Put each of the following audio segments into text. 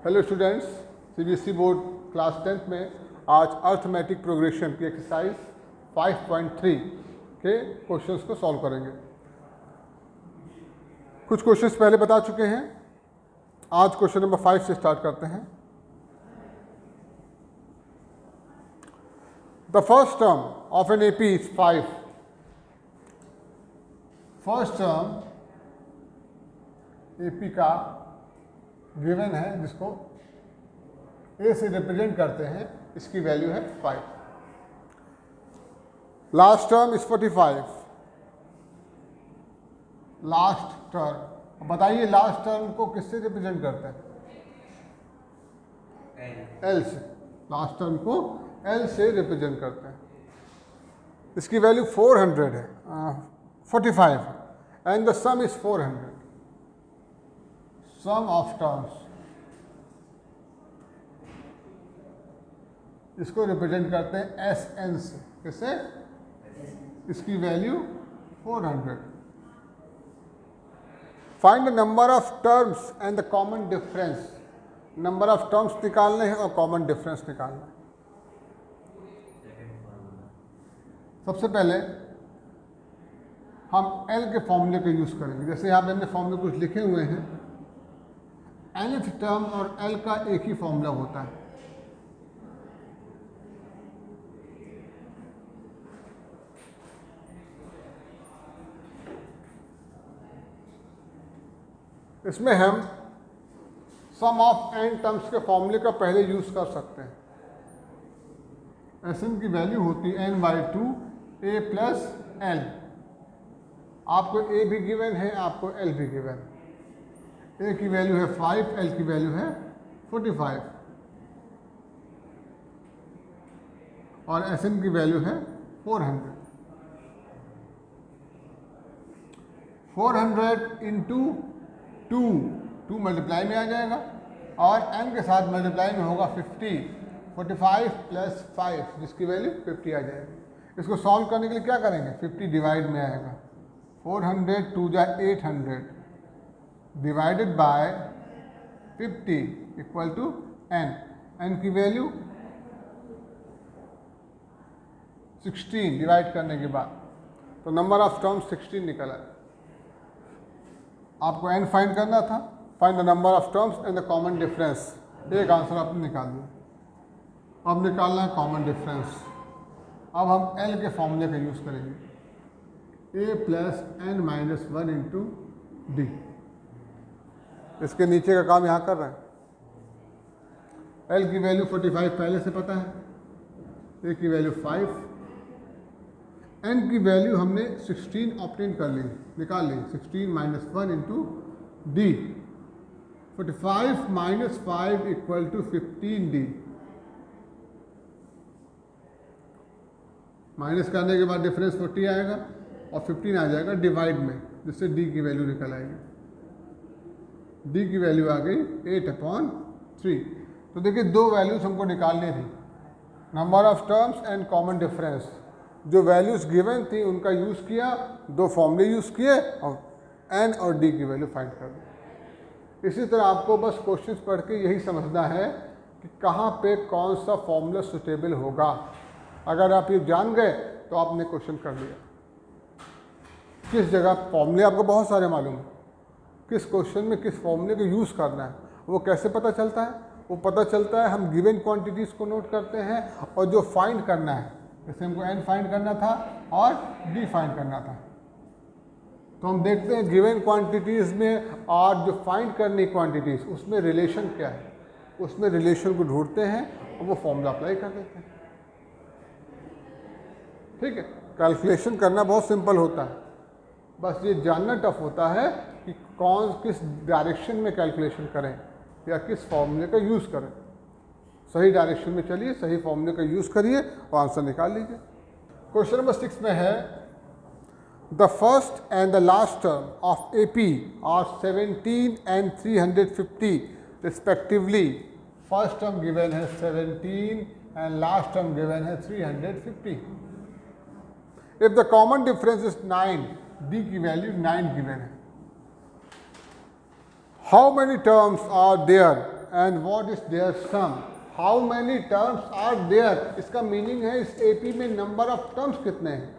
Hello students, CBSE board class 10th में आज arithmetic progression की एक्सरसाइज 5.3 के क्वेश्चंस को सॉल्व करेंगे। कुछ क्वेश्चंस पहले बता चुके हैं, आज क्वेश्चन नंबर 5 से स्टार्ट करते हैं। The first term of an AP is 5। First term AP का गिवन है जिसको ए से रिप्रेजेंट करते हैं, इसकी वैल्यू है 5। Last term is 45। Last term, बताइए लास्ट टर्म को किससे रिप्रेजेंट करते हैं? एल से। लास्ट टर्म को एल से रिप्रेजेंट करते हैं। इसकी वैल्यू 400 है, 45 and the sum is 400। Sum of terms, इसको रिप्रेजेंट करते हैं एस एन से। किससे? इसकी value 400। Find the number of terms and the common difference. Number of terms निकालने हैं और कॉमन डिफरेंस निकालना है। सबसे पहले हम एल के फॉर्मूले का यूज करेंगे। जैसे यहाँ पे हमने फॉर्मूले कुछ लिखे हुए हैं। nth टर्म और एल का एक ही फॉर्मूला होता है। इसमें हम सम ऑफ एन टर्म्स के फॉर्मूले का पहले यूज कर सकते हैं। एस एन की वैल्यू होती है n/2 a प्लस एल। आपको ए भी गिवन है, आपको एल भी गिवन है। ए की वैल्यू है 5, एल की वैल्यू है 45 और एस एन की वैल्यू है 400। 400 इंटू 2 मल्टीप्लाई में आ जाएगा और n के साथ मल्टीप्लाई में होगा 50। 45 प्लस 5 जिसकी वैल्यू 50 आ जाएगी। इसको सॉल्व करने के लिए क्या करेंगे? 50 डिवाइड में आएगा। 400 2 जा 800 divided by 50 equal to n। n की वैल्यू 16 डिवाइड करने के बाद, तो नंबर ऑफ टर्म्स 16 निकला। आपको n फाइंड करना था। Find the number of terms and the common difference. एक आंसर आपने निकाल दिया। अब निकालना है कॉमन डिफरेंस। अब हम l के फॉर्मूले का यूज करेंगे। a plus n-1 into D. इसके नीचे का काम यहाँ कर रहे हैं। l की वैल्यू 45 पहले से पता है, a की वैल्यू 5, n की वैल्यू हमने 16 ऑब्टेन कर ली, निकाल ली। 16 - 1 into D. 45 - 5 equal to 15d। Minus करने के बाद डिफरेंस 40 आएगा और 15 आ जाएगा डिवाइड में, जिससे d की वैल्यू निकल आएगी। d की वैल्यू आ गई 8/3। तो देखिए दो वैल्यूज हमको निकालनी थी, number of terms and common difference. जो वैल्यूज गिवन थी उनका यूज़ किया, दो फॉर्मूले यूज़ किए और n और d की वैल्यू फाइंड कर दी। इसी तरह आपको बस क्वेश्चंस पढ़ के यही समझना है कि कहाँ पे कौन सा फॉर्मूला सुटेबल होगा। अगर आप ये जान गए तो आपने क्वेश्चन कर लिया। किस जगह फॉर्मूले आपको बहुत सारे मालूम है, किस क्वेश्चन में किस फॉर्मूले को यूज़ करना है वो कैसे पता चलता है? वो पता चलता है हम गिवन क्वांटिटीज़ को नोट करते हैं और जो फाइंड करना है, जैसे हमको n फाइंड करना था और d फाइंड करना था, तो हम देखते हैं गिवन क्वांटिटीज़ में और जो फाइंड करनी क्वांटिटीज़ उसमें रिलेशन क्या है, उसमें रिलेशन को ढूंढते हैं और वो फॉर्मूला अप्लाई कर देते हैं। ठीक है, कैलकुलेशन करना बहुत सिंपल होता है, बस ये जानना टफ होता है कि कौन किस डायरेक्शन में कैलकुलेशन करें या किस फॉर्मूले का यूज़ करें। सही डायरेक्शन में चलिए, सही फॉर्मूले का यूज़ करिए और आंसर निकाल लीजिए। क्वेश्चन नंबर 6 में है the first and the last term of AP are 17 एंड 350 रिस्पेक्टिवली। फर्स्ट टर्म गिवन है 17 एंड लास्ट टर्म गिवन है 350। If the common difference is 9, D की वैल्यू 9 गिवन है। How many terms are there and what is their sum, how many terms are there, इसका meaning है इस AP में number of terms कितने हैं,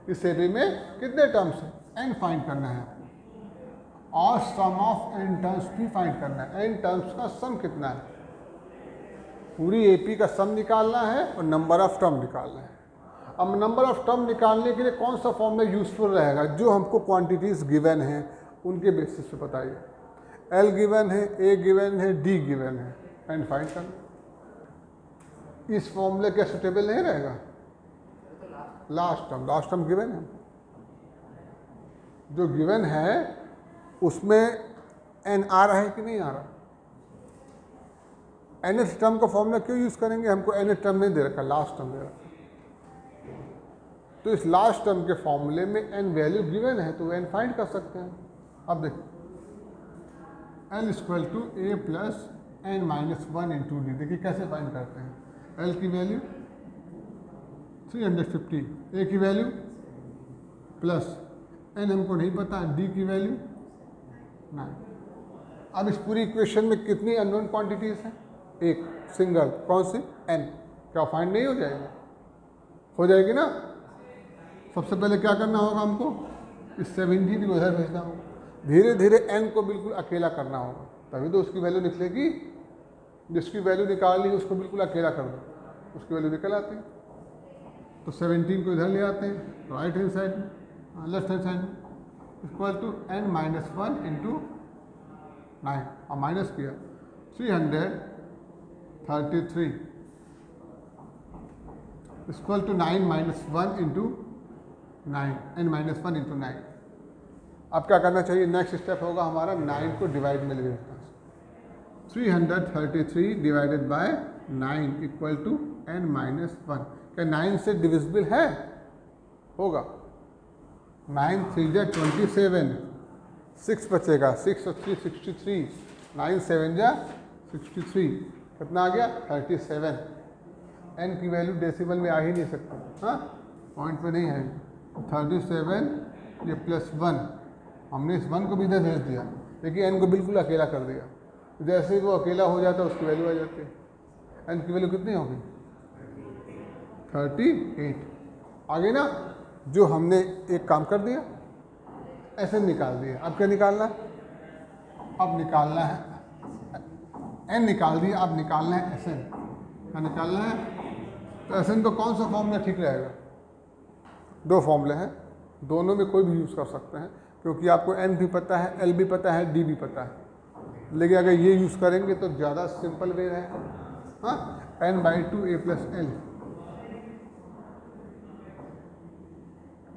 इस एपी में कितने टर्म्स हैं, एन फाइंड करना है और सम ऑफ एन टर्म्स भी फाइंड करना है, एन टर्म्स का सम कितना है, पूरी एपी का सम निकालना है और नंबर ऑफ टर्म निकालना है। अब नंबर ऑफ टर्म निकालने के लिए कौन सा फॉर्मूला यूजफुल रहेगा, जो हमको क्वांटिटीज गिवन हैं उनके बेसिस पे बताइए, एल गिवन है, ए गिवन है, डी गिवन है, एंड फाइंड करना, इस फॉर्मूले के सुटेबल नहीं रहेगा, लास्ट टर्म गिवन है, जो गिवन है उसमें एन आ रहा है कि नहीं आ रहा, एनएथ टर्म का फॉर्मूला क्यों यूज करेंगे, हमको एनएथ टर्म नहीं दे रखा, लास्ट टर्म दे रखा, तो इस लास्ट टर्म के फॉर्मूले में एन वैल्यू गिवन है तो एन फाइंड कर सकते हैं। अब देखो L equal to A plus N minus 1 into D, देखिए कैसे फाइंड करते हैं, एल की वैल्यू 350, ए की वैल्यू प्लस एन हमको नहीं पता, डी की वैल्यू 9। अब इस पूरी इक्वेशन में कितनी अननोन क्वांटिटीज हैं, एक सिंगल, कौन सी, एन, क्या फाइंड नहीं हो जाएगी, हो जाएगी ना। सबसे पहले क्या करना होगा हमको, इस 17 को इधर भेजना होगा, धीरे धीरे एन को बिल्कुल अकेला करना होगा, तभी तो उसकी वैल्यू निकलेगी, जिसकी वैल्यू निकालनी है उसको बिल्कुल अकेला कर दो, उसकी वैल्यू निकल आती है। तो 17 को इधर ले आते हैं राइट हैंड साइड में, लेफ्ट हैंड साइड में, equal to N minus 1 into 9, और माइनस किया 333 equal to 9 minus 1 into 9, N minus 1 into 9। अब क्या करना चाहिए, नेक्स्ट स्टेप होगा हमारा 9 को डिवाइड में ले लेना, 333 divided by 9 equal to N minus 1, क्या 9 से डिविजिबल है, होगा, 9 3 जा 27, 6 बचेगा, 6 और 3 63, 9 7 जा 63, कितना आ गया 37, एन की वैल्यू डेसिमल में आ ही नहीं सकती, हाँ पॉइंट पे नहीं है, 37 ये प्लस 1, हमने इस 1 को भी इधर भेज दिया, लेकिन एन को बिल्कुल अकेला कर दिया, जैसे ही वो अकेला हो जाता है उसकी वैल्यू आ जाती है, एन की वैल्यू कितनी होगी 38, आगे ना, जो हमने एक काम कर दिया, ऐसे निकाल दिया, अब क्या निकालना है, अब निकालना है एन निकाल दिया, अब निकालना है एस एन, क्या निकालना है, तो एस एन तो कौन सा फॉर्मूला ठीक रहेगा, दो फॉर्मूले हैं, दोनों में कोई भी यूज़ कर सकते हैं, क्योंकि आपको एन भी पता है, एल भी पता है, डी भी पता है, लेकिन अगर ये यूज़ करेंगे तो ज़्यादा सिंपल वे है, हाँ, N by 2 A plus L,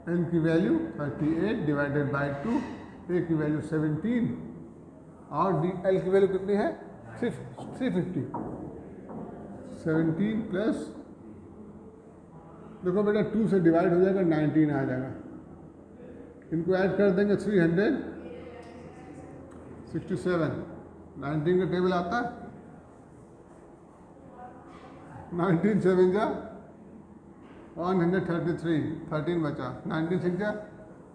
N की वैल्यू 38 डिवाइडेड बाई 2, ए की वैल्यू 17 और डी एल की वैल्यू कितनी है 350, 17 प्लस, देखो बेटा 2 से डिवाइड हो जाएगा 19 आ जाएगा, इनको ऐड कर देंगे 367, 19 का टेबल आता है, 19 7 जा 133, 13 बचा, 19 6 जा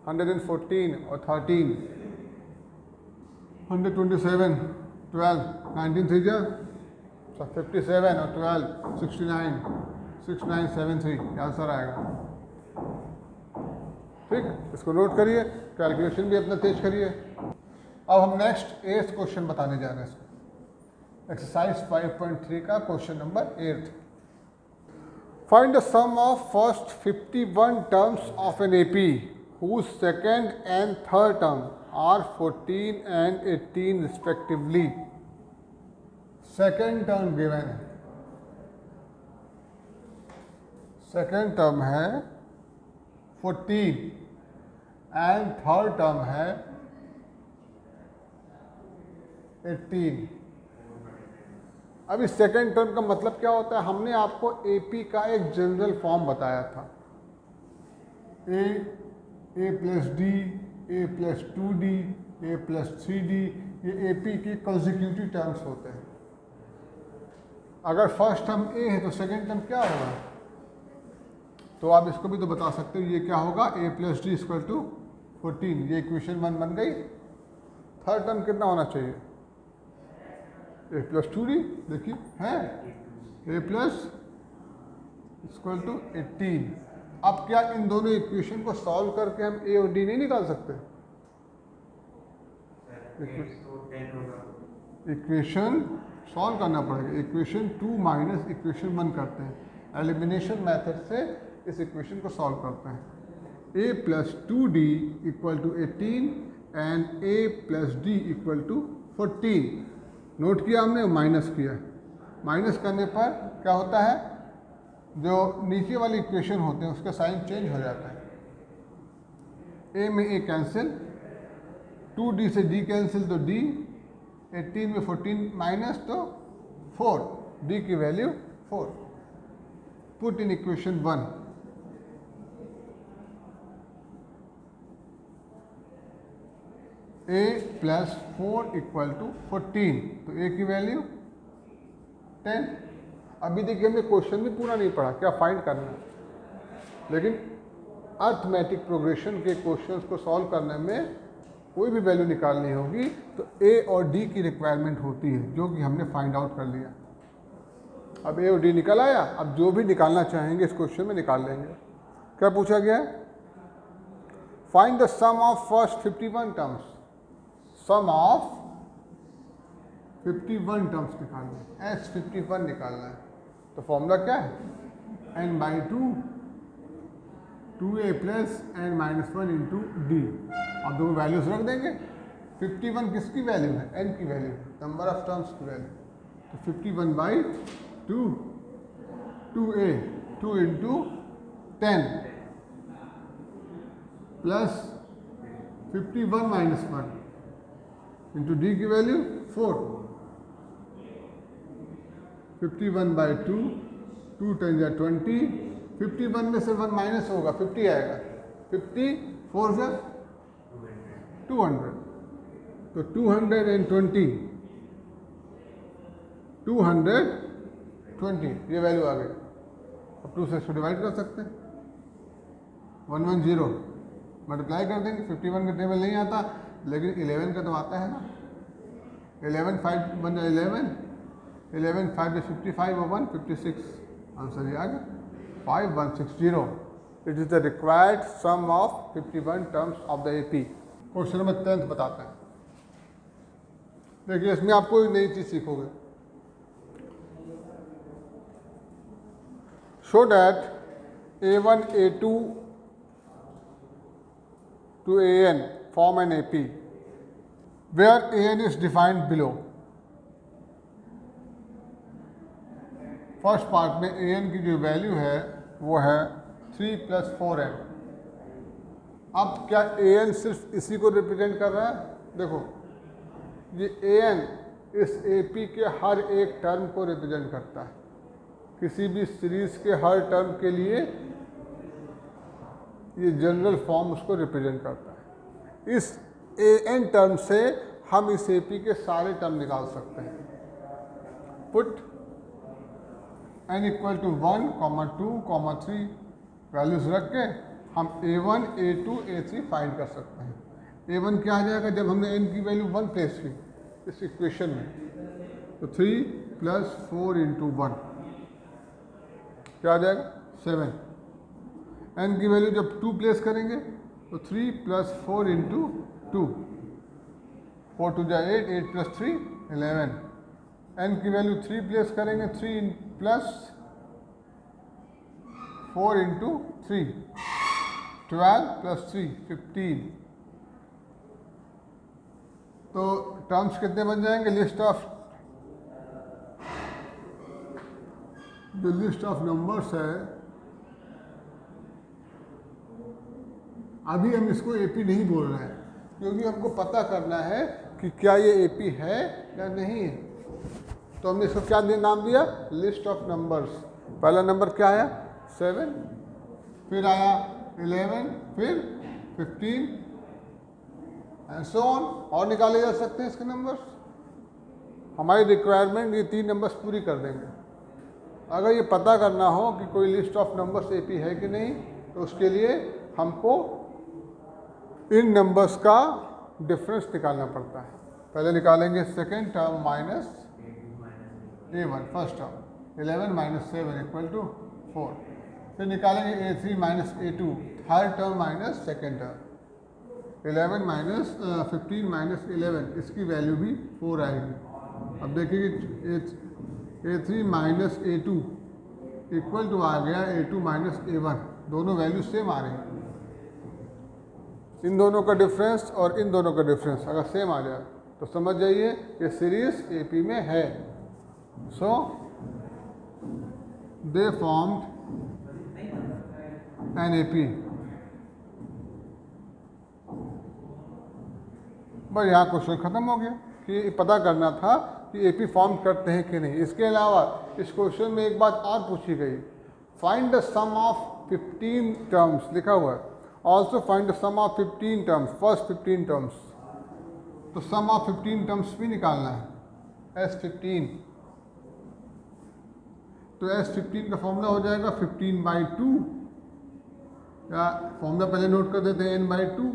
114 और 13 127, 12, 19 3 जा 57 और 12 69, 6973 आंसर आएगा, ठीक, इसको नोट करिए, कैलकुलेशन भी अपना तेज करिए। अब हम नेक्स्ट 8th क्वेश्चन बताने जा रहे हैं, एक्सरसाइज 5.3 का question number 8। Find the sum of first 51 terms of an AP whose second and third term are 14 and 18 respectively. Second term given है, second term है 14 and third term है 18। अब इस सेकेंड टर्म का मतलब क्या होता है, हमने आपको एपी का एक जनरल फॉर्म बताया था, ए प्लस डी, ए प्लस 2d, ए प्लस 3d, ये एपी के कंसेक्यूटिव टर्म्स होते हैं। अगर फर्स्ट टर्म ए है तो सेकेंड टर्म क्या होगा, तो आप इसको भी तो बता सकते हो, ये क्या होगा ए प्लस डी इक्वल टू 14, ये इक्वेशन 1 बन गई। थर्ड टर्म कितना होना चाहिए, ए प्लस 2d, देखिए है ए प्लस इक्वल टू 18। अब क्या इन दोनों इक्वेशन को सॉल्व करके हम ए और डी नहीं निकाल सकते? इक्वेशन सॉल्व करना पड़ेगा। इक्वेशन 2 माइनस इक्वेशन 1 करते हैं, एलिमिनेशन मेथड से इस इक्वेशन को सॉल्व करते हैं। A plus 2d equal to 18 and a plus d equal to 14। Note किया हमने, माइनस किया। माइनस करने पर क्या होता है, जो नीचे वाली इक्वेशन होते हैं उसका साइन चेंज हो जाता है। ए में ए कैंसिल, 2d से d कैंसिल तो d, 18 में 14 माइनस तो 4, d की value 4। Put in equation 1। a plus 4 equal to 14, तो a की वैल्यू 10। अभी देखिए हमने क्वेश्चन भी पूरा नहीं पढ़ा, क्या फाइंड करना है, लेकिन अर्थमेटिक प्रोग्रेशन के क्वेश्चंस को सॉल्व करने में कोई भी वैल्यू निकालनी होगी तो a और d की रिक्वायरमेंट होती है, जो कि हमने फाइंड आउट कर लिया। अब a और d निकल आया, अब जो भी निकालना चाहेंगे इस क्वेश्चन में निकाल लेंगे। क्या पूछा गया है? Find the sum of first 51 terms. Sum of 51 terms निकालना है, S51 निकालना है। तो फॉर्मूला क्या है? n/2 2a plus n-1 into D. अब दोनों वैल्यूज रख देंगे। 51 किसकी वैल्यू है? n की वैल्यू, नंबर ऑफ टर्म्स की वैल्यू। तो 51/2 2a 2 into 10 plus 51 minus 1 into D की वैल्यू 4। 51/2 2 10 या 20, 51 में से 1 माइनस होगा 50 आएगा, 50 4 से 200, तो 220 ये वैल्यू आ गई। अब 2 से इसको डिवाइड कर सकते हैं, 110 मल्टीप्लाई कर देंगे। 51 का टेबल नहीं आता, लेकिन 11 का तो आता है ना। 11 5 बन जाए 11 5 से 55 और 1 56, आंसर ये आ गया 5160। It is the required sum of 51 terms of the AP। Question number 10 बताते हैं। देखिए इसमें आपको एक नई चीज़ सीखोगे। Show that A1 A2 to AN form an AP where AN is defined below। First part में AN की जो वैल्यू है वो है 3 + 4n। अब क्या AN सिर्फ इसी को रिप्रेजेंट कर रहा है? देखो ये AN इस AP के हर एक टर्म को रिप्रेजेंट करता है। किसी भी सीरीज के हर टर्म के लिए ये जनरल फॉर्म उसको रिप्रेजेंट करता है। इस AN टर्म से हम इस AP के सारे टर्म निकाल सकते हैं। Put n equal to 1, 2, 3 values रख के हम A1, A2, A3 फाइंड कर सकते हैं। A1 क्या आ जाएगा जब हमने n की वैल्यू 1 प्लेस की इस इक्वेशन में, तो 3 + 4 इंटू 1 क्या आ जाएगा 7। n की वैल्यू जब 2 प्लेस करेंगे तो 3 + 4 इंटू 2, 4 2 जा 8, 8 + 3 11। n की वैल्यू 3 प्लेस करेंगे, 3 + 4 इंटू 3 12 + 3 15। तो टर्म्स कितने बन जाएंगे? जो लिस्ट ऑफ नंबर्स है, अभी हम इसको AP नहीं बोल रहे हैं क्योंकि हमको पता करना है कि क्या ये AP है या नहीं है। तो हमने इसको क्या नाम दिया? List of numbers. पहला नंबर क्या आया? 7, फिर आया 11, फिर 15 एंड सो ऑन। और निकाले जा सकते हैं इसके नंबर्स। हमारी रिक्वायरमेंट ये 3 नंबर्स पूरी कर देंगे। अगर ये पता करना हो कि कोई लिस्ट ऑफ नंबर्स AP है कि नहीं, तो उसके लिए हमको इन नंबर्स का डिफरेंस निकालना पड़ता है। पहले निकालेंगे second term minus A1 first term, 11 minus 7 equal to 4। फिर निकालेंगे A3 minus A2 third term minus second term, 11 minus 15 minus 11 इसकी वैल्यू भी 4 आएगी। अब देखिए A3 minus A2 equal to आ गया A2 माइनस A1, दोनों वैल्यू सेम आ रही हैं। इन दोनों का डिफरेंस और इन दोनों का डिफरेंस अगर सेम आ जाए तो समझ जाइए ये सीरीज AP में है। सो दे फॉर्म्ड एन AP। बस यहाँ क्वेश्चन खत्म हो गया कि पता करना था कि AP फॉर्म करते हैं कि नहीं। इसके अलावा इस क्वेश्चन में एक बात और पूछी गई, find the sum of 15 terms लिखा हुआ है। Also find the sum of 15 terms, first 15 terms. तो सम ऑफ 15 टर्म्स भी निकालना है, S15। तो S15 का फॉर्मूला हो जाएगा 15/2, या फॉर्मूला पहले नोट कर देते हैं, n/2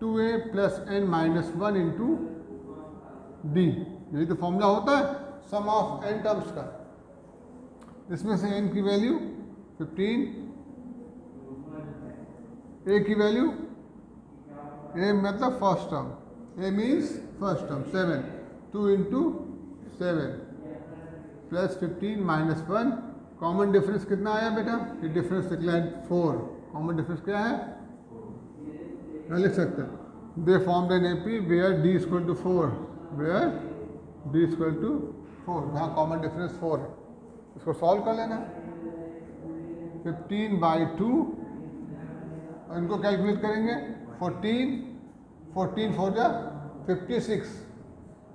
2a plus n minus 1 into d। यही तो फॉर्मूला होता है सम ऑफ n टर्म्स का। इसमें से n की वैल्यू 15, a की वैल्यू, a मतलब first term, a means first term 7, 2 into 7 plus 15 minus 1। Common difference कितना आया बेटा? ये डिफरेंस निकला है 4। कॉमन डिफरेंस क्या है? मैं लिख सकते हैं they formed an AP where d equal to 4, where d equal to 4, जहाँ कॉमन डिफरेंस 4 है। इसको सॉल्व कर लेना, 15/2 और इनको कैलकुलेट करेंगे 14 4 जा 56,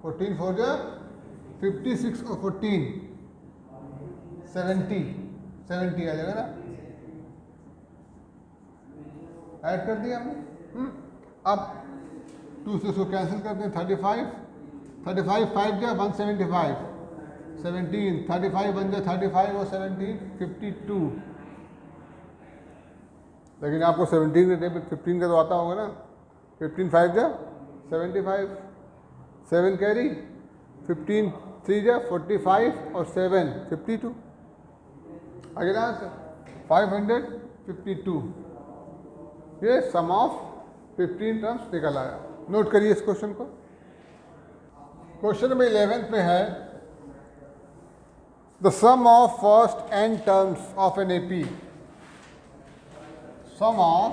14 4 जा 56 और 14 70 आ जाएगा ना। ऐड कर दिया हमने। अब 2 से उसको कैंसिल करते हैं, 35 5 जा 175, 17 35 बन जाए 35 और 17 52। लेकिन आपको 17 के टेबल 15 का तो आता होगा ना। 15 5 जा 75, 7 कैरी, 15 3 जा 45 और 7 52। अगला आंसर 552। ये सम ऑफ 15 टर्म्स निकल आया। नोट करिए इस क्वेश्चन को। क्वेश्चन नंबर 11 पे है the sum of first n terms of an AP। Sum of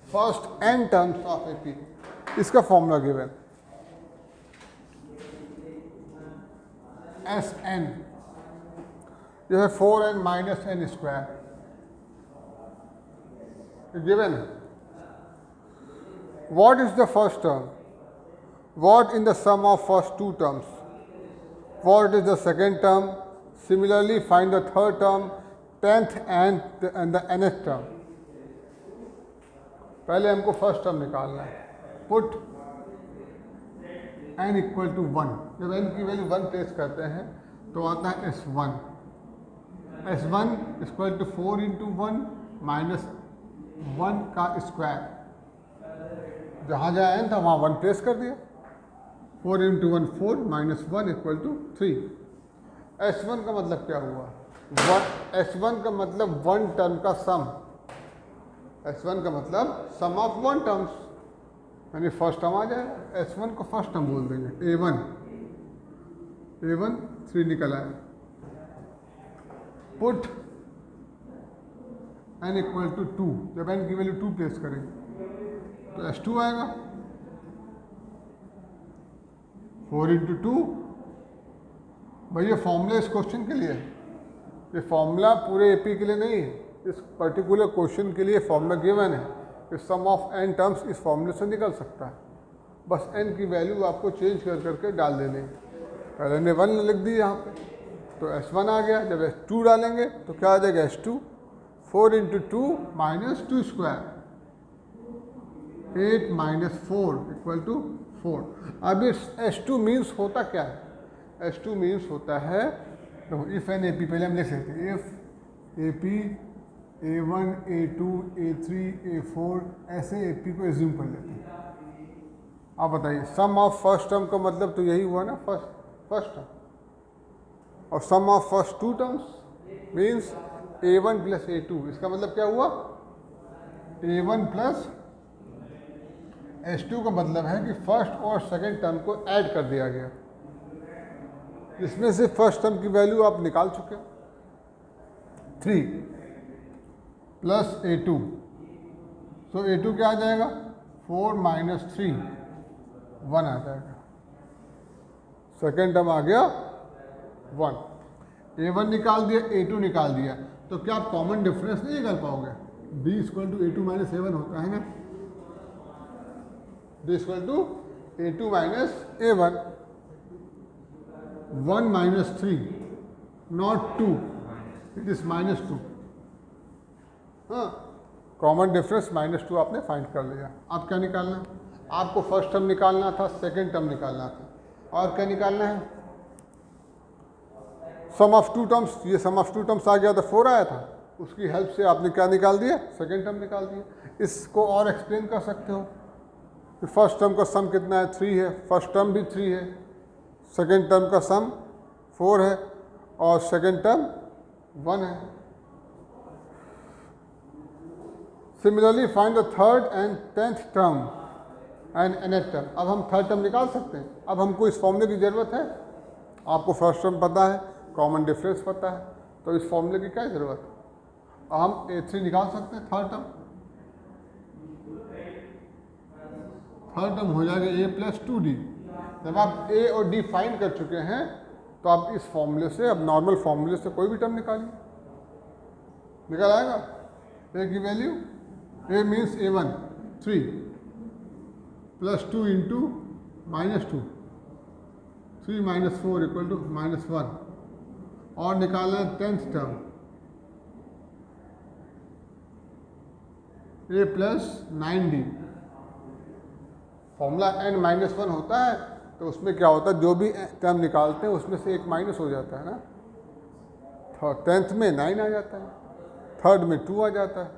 first n terms of AP, इसका फॉर्मूला गिवन Sn, जो है 4n minus n square given है। What is the first term? What in the sum of first two terms? What is the second term? Similarly, find the third term, 10th and the nth term. पहले हमको first term निकालना है। Put n equal to 1। जब n की value 1 place करते हैं तो आता है S1। S1 equal to 4 into 1 minus 1 का स्क्वायर। जहाँ जहाँ n था वहाँ 1 प्लेस कर दिया। 4 into 1 4 minus 1 equal to 3। S1 का मतलब क्या हुआ? S1 का मतलब 1 टर्म का सम। S1 का मतलब सम ऑफ 1 टर्म्स, यानी फर्स्ट टर्म आ जाएगा। S1 को फर्स्ट टर्म बोल देंगे। A1 3 निकल आया। Put n equal to 2। जब n की वैल्यू 2 प्लेस करेंगे तो S2 आएगा। 4 इंटू 2। भैया फॉर्मूला इस क्वेश्चन के लिए, ये फॉर्मूला पूरे AP के लिए नहीं है, इस पर्टिकुलर क्वेश्चन के लिए फॉर्मूला गिवन है कि सम ऑफ n टर्म्स इस फॉर्मूले से निकल सकता है। बस n की वैल्यू आपको चेंज कर करके डाल देने। पहले ने 1 लिख दी यहाँ पे तो S1 आ गया। जब S2 डालेंगे तो क्या आ जाएगा? S2। 4 into 2 minus 2 square, 8 minus 4 equal to 4। अब इस S2 मीन्स होता क्या है? S2 मीन्स होता है, तो इफ एन AP पहले हम लिख सकते हैं, if AP A1 A2 A3 A4 ऐसे AP को एज्यूम कर लेते हैं। आप बताइए, सम ऑफ फर्स्ट टर्म का मतलब तो यही हुआ ना, फर्स्ट टर्म। और sum of first two terms means a1 plus a2। इसका मतलब क्या हुआ, a1 प्लस h2 का मतलब है कि फर्स्ट और सेकंड टर्म को ऐड कर दिया गया, जिसमें से फर्स्ट टर्म की वैल्यू आप निकाल चुके, 3 प्लस a2, तो a2 क्या आ जाएगा, 4 माइनस 3, 1 आ जाएगा। सेकेंड टर्म आ गया 1, a1 निकाल दिया, a2 निकाल दिया, तो क्या आप कॉमन डिफरेंस नहीं निकाल पाओगे, d equal to a2 minus a1 होता है ना, d equal to a2 minus a1, 1 minus 3 not 2, it is minus 2। हाँ, कॉमन डिफरेंस -2 आपने फाइंड कर लिया। अब क्या निकालना, आपको फर्स्ट टर्म निकालना था, सेकेंड टर्म निकालना था, और क्या निकालना है, सम ऑफ टू टर्म्स। ये सम ऑफ टू टर्म्स आ गया था, 4 आया था, उसकी हेल्प से आपने क्या निकाल दिया, सेकेंड टर्म निकाल दिया। इसको और एक्सप्लेन कर सकते हो कि फर्स्ट टर्म का सम कितना है, 3 है, फर्स्ट टर्म भी 3 है, सेकेंड टर्म का सम 4 है, और सेकेंड टर्म 1 है। Similarly find the third and 10th term and nth term. अब हम थर्ड टर्म निकाल सकते हैं। अब हमको इस फॉर्मूले की ज़रूरत है, आपको फर्स्ट टर्म पता है, कॉमन डिफरेंस पता है, तो इस फॉर्मूले की क्या ज़रूरत है। हम a3 निकाल सकते हैं, थर्ड टर्म हो जाएगा a प्लस 2d। जब आप a और d फाइंड कर चुके हैं तो आप इस फॉर्मूले से, अब नॉर्मल फॉर्मूले से कोई भी टर्म निकालिए, निकल आएगा। a की वैल्यू, a means a1 3 plus 2 into -2, 3 minus 4 equal to -1, और निकालना है 10th term, a plus 9d। Formula n-1 होता है, तो उसमें क्या होता है, जो भी टर्म निकालते हैं उसमें से एक माइनस हो जाता है ना। 10th में 9 आ जाता है, थर्ड में 2 आ जाता है,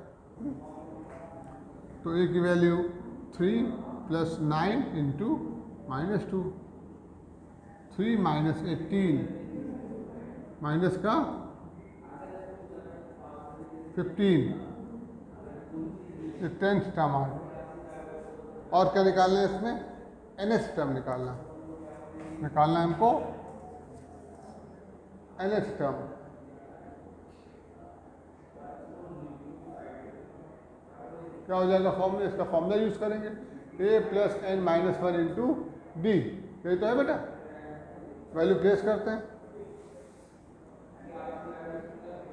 तो a की value 3 plus 9 into -2, 3 minus 18 minus का 15, ये 10th टर्म आ गया। और क्या निकालना है इसमें, nth टर्म निकालना है हमको, nth टर्म। क्या हो जाएगा फॉर्मूला, इसका फॉर्मूला यूज करेंगे, a plus n-1 into D. यही तो है बेटा, वैल्यू प्लेस करते हैं,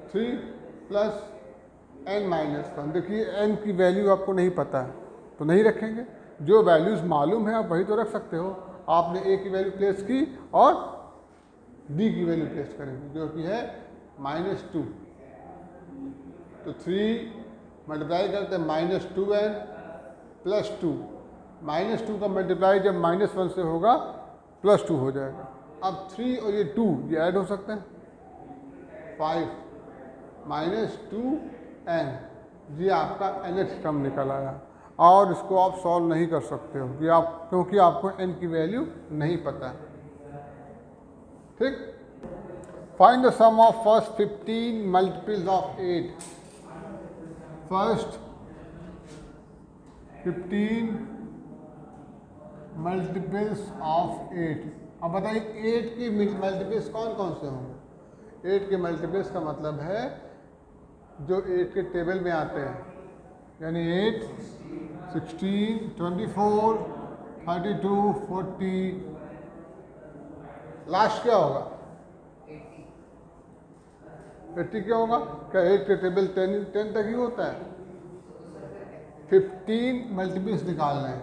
3 प्लस n-1। देखिए n की वैल्यू आपको नहीं पता है तो नहीं रखेंगे, जो वैल्यूज़ मालूम है आप वही तो रख सकते हो। आपने a की वैल्यू प्लेस की और d की वैल्यू प्लेस करेंगे, जो कि है -2, तो 3 मल्टीप्लाई करते हैं -2n प्लस 2, -2 का मल्टीप्लाई जब -1 से होगा +2 हो जाएगा। अब 3 और ये 2 ये ऐड हो सकते हैं, 5 -2n, ये आपका nth टर्म निकल आया। और इसको आप सॉल्व नहीं कर सकते हो कि क्योंकि आपको n की वैल्यू नहीं पता है। ठीक, find the sum of first 15 multiples of 8। First 15 multiples of 8। अब बताइए 8 के मल्टीपल्स कौन कौन से होंगे। 8 के मल्टीपल्स का मतलब है जो 8 के टेबल में आते हैं, यानी 8, 16, 24, 32, 40, लास्ट क्या होगा, 80 क्या होगा। क्या 8 के टेबल 10 तक ही होता है। 15 मल्टीपल्स निकालना है,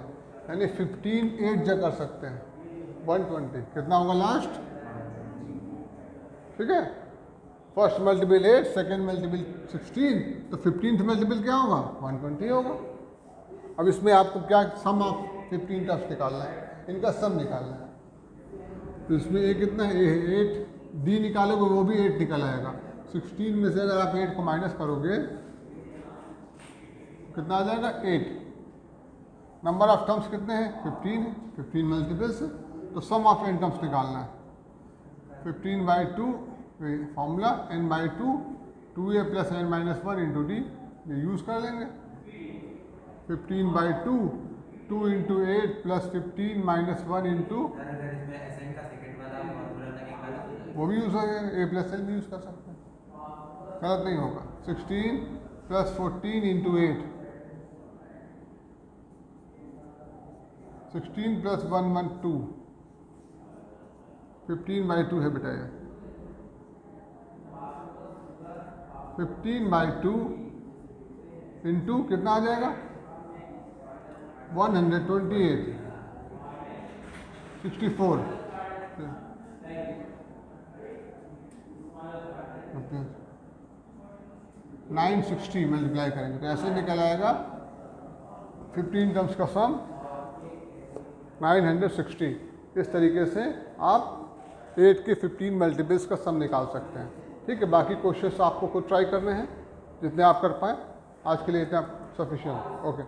यानी 15 8 जगह कर सकते हैं, 120 कितना होगा लास्ट। ठीक है, फर्स्ट मल्टीपल 8, सेकेंड मल्टीपल 16, तो 15th मल्टीपल क्या होगा, 120 होगा। अब इसमें आपको क्या सम ऑफ 15 टर्म्स निकालना है, इनका सम निकालना है। तो इसमें a कितना है, a है 8, d निकालोगे वो भी 8 निकल आएगा। 16 में से अगर आप 8 को माइनस करोगे कितना आ जाएगा, 8। नंबर ऑफ टर्म्स कितने हैं, 15 है, 15 मल्टीपल्स है, तो सम ऑफ n टर्म्स निकालना है। 15/2 formula n/2 2a + n-1 × d ये यूज़ कर लेंगे। 15/2 2 × 8 + 15 - 1 × वो भी यूज़ हो जाएगा, a + n भी यूज़ कर सकते हैं, गलत नहीं होगा। 16 + 14 × 8 16 + 1 1 2 15/2 है बेटा ये। 15/2 इंटू कितना आ जाएगा 128 64 960 मल्टीप्लाई करेंगे तो ऐसे निकल आएगा 15 टर्म्स का सम 960। इस तरीके से आप 8 के 15 मल्टीपल्स का सम निकाल सकते हैं। ठीक है, बाकी क्वेश्चंस आपको खुद ट्राई करने हैं जितने आप कर पाए। आज के लिए इतना सफिशिएंट। ओके।